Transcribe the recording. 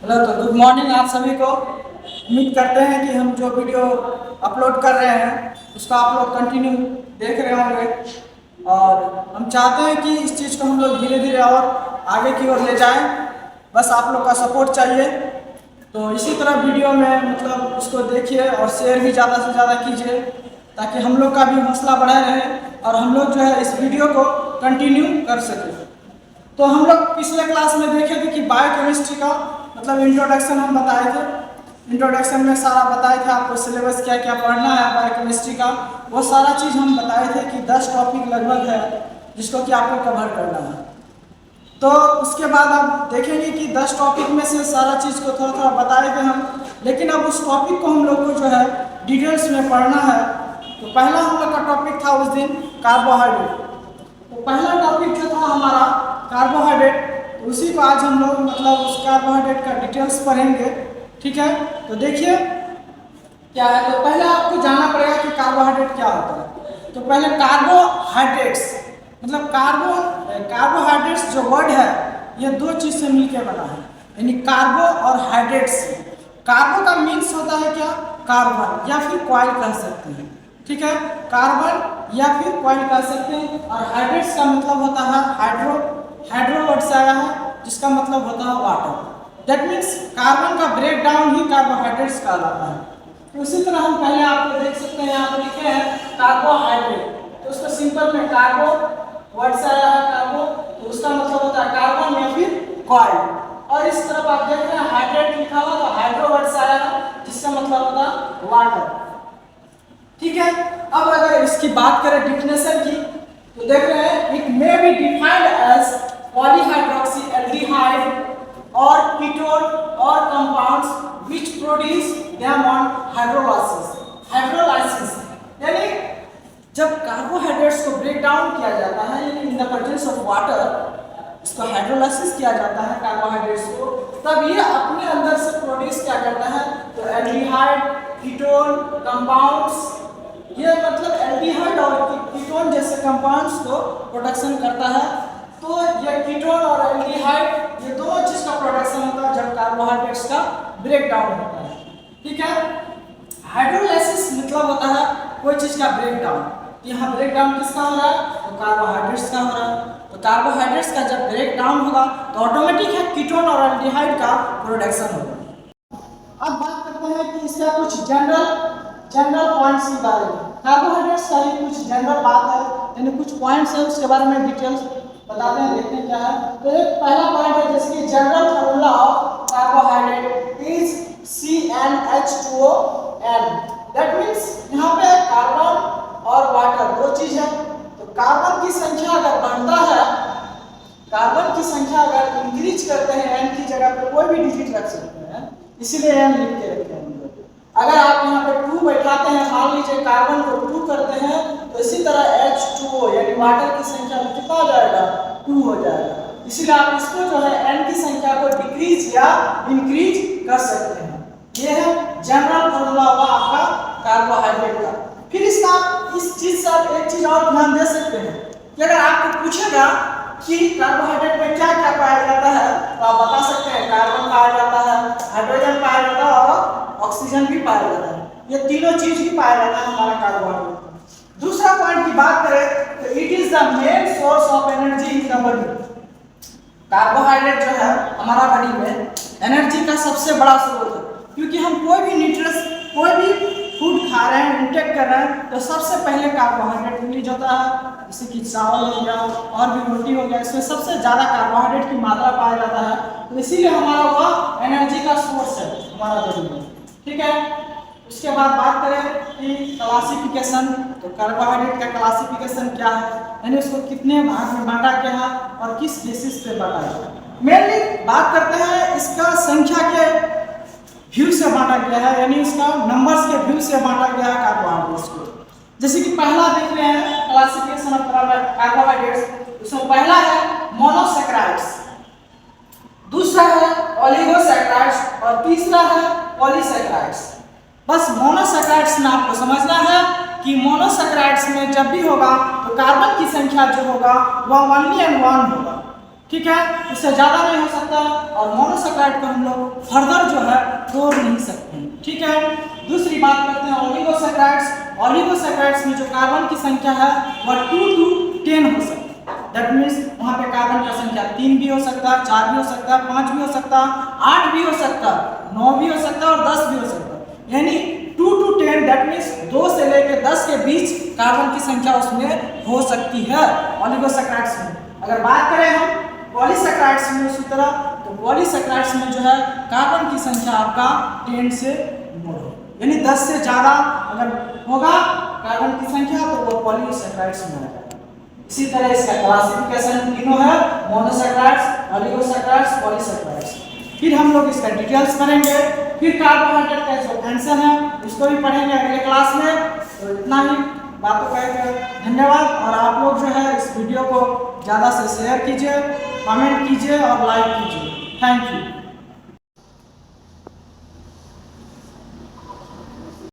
Hello, तो good morning आप सभी को। उम्मीद करते हैं कि हम जो वीडियो अपलोड कर रहे हैं उसका आप लोग कंटिन्यू देख रहे होंगे और हम चाहते हैं कि इस चीज़ को हम लोग धीरे धीरे और आगे की ओर ले जाएं। बस आप लोग का सपोर्ट चाहिए। तो इसी तरह वीडियो में मतलब इसको देखिए और शेयर भी ज़्यादा से ज़्यादा कीजिए ताकि हम लोग का भी हौसला बढ़ा रहे और हम लोग जो है इस वीडियो को कंटिन्यू कर सकें। तो हम लोग पिछले क्लास में देखे थे कि बायोकेमिस्ट्री का मतलब इंट्रोडक्शन हम बताए थे। इंट्रोडक्शन में सारा बताए थे आपको सिलेबस क्या क्या पढ़ना है बायोकेमिस्ट्री का। वो सारा चीज़ हम बताए थे कि 10 टॉपिक लगभग है जिसको कि आपको कवर करना है। तो उसके बाद आप देखेंगे कि 10 टॉपिक में से सारा चीज़ को थोड़ा थोड़ा बताए थे हम, लेकिन अब उस टॉपिक को हम लोग को जो है डिटेल्स में पढ़ना है। तो पहला हम लोग का टॉपिक था उस दिन कार्बोहाइड्रेट। तो पहला टॉपिक जो था हमारा कार्बोहाइड्रेट, तो उसी को आज हम लोग मतलब उस कार्बोहाइड्रेट का डिटेल्स पढ़ेंगे। ठीक है, तो देखिए क्या है। तो पहले आपको जानना पड़ेगा कि कार्बोहाइड्रेट क्या होता है। तो पहले कार्बोहाइड्रेट्स मतलब कार्बोहाइड्रेट्स जो वर्ड है ये दो चीज़ से मिलकर बना है, यानी कार्बो और हाइड्रेट्स। कार्बो का मीन्स होता है क्या, कार्बन या फिर कॉइल कह सकते हैं। ठीक है, कार्बन या फिर कॉइल कह सकते हैं। और हाइड्रेट्स का मतलब होता है हाइड्रो वर्ड से आया है जिसका मतलब होता है वाटर। दैट मीन्स कार्बन का ब्रेक डाउन ही कार्बोहाइड्रेट्स कहलाता है। तो इसी तरह हम पहले आपको देख सकते हैं, यहाँ पर लिखे हैं कार्बोहाइड्रेट। तो उसको सिंपल में कार्बो वर्ड से आया है कार्बो, तो उसका मतलब होता है कार्बन या फिर कॉइल। और इस तरफ आप देख रहे हैं हाइड्रेट लिखा हुआ, तो हाइड्रो वर्ड से आया है जिसका मतलब होता है वाटर। ठीक है, अब अगर इसकी बात करें डिफिनेशन की, तो देख रहे हैं it may be defined as polyhydroxy aldehyde और कीटोन और compounds which produce them on hydrolysis. यानी जब कार्बोहाइड्रेट्स को ब्रेक डाउन किया जाता है यानी in the presence of water, इसको हाइड्रोलाइसिस किया जाता है कार्बोहाइड्रेट्स को, तब ये अपने अंदर से प्रोड्यूस क्या करता है, तो एल्डिहाइड, कीटोन, कंपाउंड्स, ये मतलब एल्डिहाइड और कीटोन जैसे कंपाउंड्स को प्रोडक्शन करता है। तो ये कीटोन और एल्डिहाइड ये दोनों चीज का प्रोडक्शन होता है जब कार्बोहाइड्रेट्स का ब्रेक डाउन होता है। ठीक है, हाइड्रोलाइसिस मतलब होता है कोई चीज का ब्रेक डाउन। यहाँ ब्रेक डाउन किसका हो रहा है, तो कार्बोहाइड्रेट्स का हो रहा है। तो कार्बोहाइड्रेट्स का जब ब्रेक डाउन होगा तो ऑटोमेटिक है कीटोन और एल्डिहाइड का प्रोडक्शन होगा। अब बात करते हैं कि इसका कुछ जनरल पॉइंट्स के बारे में। कार्बोहाइड्रेट्स का ही कुछ जनरल बात है, यानी कुछ पॉइंट्स है उसके बारे में डिटेल्स बताते हैं, देखते हैं क्या है। तो एक पहला पॉइंट है जैसे कि general formula of carbohydrate is CnH2n। That means यहाँ पे कार्बन और वाटर दो चीज है। तो कार्बन की संख्या अगर बढ़ता है, कार्बन की संख्या अगर इंक्रीज करते हैं n की जगह पे कोई भी डिजिट रख सकते हैं, इसीलिए n लिख के रखे हैं। अगर आप यहाँ पे 2 बैठाते हैं, मान लीजिए कार्बन को 2 करते हैं, तो इसी तरह H2O यानी वाटर की संख्या में कितना हो जाएगा, 2 हो जाएगा। इसीलिए आप इसको जो है n की संख्या को डिक्रीज या इंक्रीज कर सकते हैं। ये है जनरल फॉर्मूला हुआ आपका कार्बोहाइड्रेट का। फिर इसका इस चीज से आप एक चीज और ध्यान दे सकते हैं कि अगर आपको पूछेगा कि कार्बोहाइड्रेट में क्या क्या पाया जाता है, तो आप बता सकते हैं कार्बन पाया जाता है, हाइड्रोजन पाया जाता है और ऑक्सीजन भी पाया जाता है। ये तीनों चीज ही पाया जाता है हमारा कार्बोहाइड्रेट। दूसरा पॉइंट की बात करें तो it is the main source of energy in the body. Carbohydrate जो है हमारा बॉडी में एनर्जी का सबसे बड़ा स्रोत है, क्योंकि हम कोई भी न्यूट्रिएंट्स कोई भी फूड खा रहे हैं, इंटेक कर रहे हैं, तो सबसे पहले कार्बोहाइड्रेट रिलीज होता है। जैसे कि चावल हो गया और भी रोटी हो गया, इसमें सबसे ज़्यादा कार्बोहाइड्रेट की मात्रा पाया जाता है। तो इसीलिए हमारा वह एनर्जी का सोर्स है हमारा बॉडी में। ठीक है, उसके बाद बात करें कि क्लासिफिकेशन, तो कार्बोहाइड्रेट का क्लासिफिकेशन क्या है, यानी उसको कितने भाग में बांटा गया है और किस बेसिस पे बांटा गया है। मेनली बात करते हैं इसका संख्या के व्यू से बांटा गया है, यानी इसका नंबर्स के व्यू से बांटा गया है कार्बोहाइड्रेट्स को। जैसे कि पहला देख रहे हैं क्लासिफिकेशन ऑफ कार्बोहाइड्रेट्स, उसमें पहला है मोनोसैकराइड्स, दूसरा है ओलिगोसैकराइड्स और तीसरा है पॉलीसैकराइड्स। बस मोनोसैकराइड्स में आपको समझना है कि मोनोसैकराइड्स में जब भी होगा तो कार्बन की संख्या जो होगा वह 1 होगा। ठीक है, इससे ज़्यादा नहीं हो सकता और मोनोसेक्राइड को हम लोग फर्दर जो है तोड़ नहीं सकते हैं। ठीक है, दूसरी बात करते हैं ओलिगोसेक्राइड्स। ओलिगोसेक्राइड्स में जो कार्बन की संख्या है वह 2 to 10 हो सकती है। दैट मीन्स वहाँ पे कार्बन का संख्या 3 भी हो सकता है, 4 भी हो सकता है, 5 भी हो सकता है, 8 भी हो सकता है, 9 भी हो सकता है और 10 भी हो सकता है। यानी 2 to 10 दैट मीन्स 2 से लेकर 10 के बीच कार्बन की संख्या उसमें हो सकती है ओलिगोसेक्राइड्स में। अगर बात करें हम पॉलीसेक्राइड्स में उसी तरह, तो पॉलीसेक्राइड्स में जो है कार्बन की संख्या आपका 10 से मोर यानी 10 से ज़्यादा अगर होगा कार्बन की संख्या तो वो पॉलीसेक्राइड्स में आ जाएगा। इसी तरह इसका क्लासिफिकेशन तीनों है, मोनोसेक्राइड्स, ओलिगोसेक्राइड्स, पॉलीसेक्राइड्स। फिर हम लोग इसका डिटेल्स करेंगे, फिर कार्बोहाइड्रेट का जो फंक्शन है उसको भी पढ़ेंगे अगले क्लास में। तो इतना ही बातों का धन्यवाद। और आप लोग जो है इस वीडियो को ज़्यादा से शेयर कीजिए, कमेंट कीजिए और लाइक कीजिए। Thank you.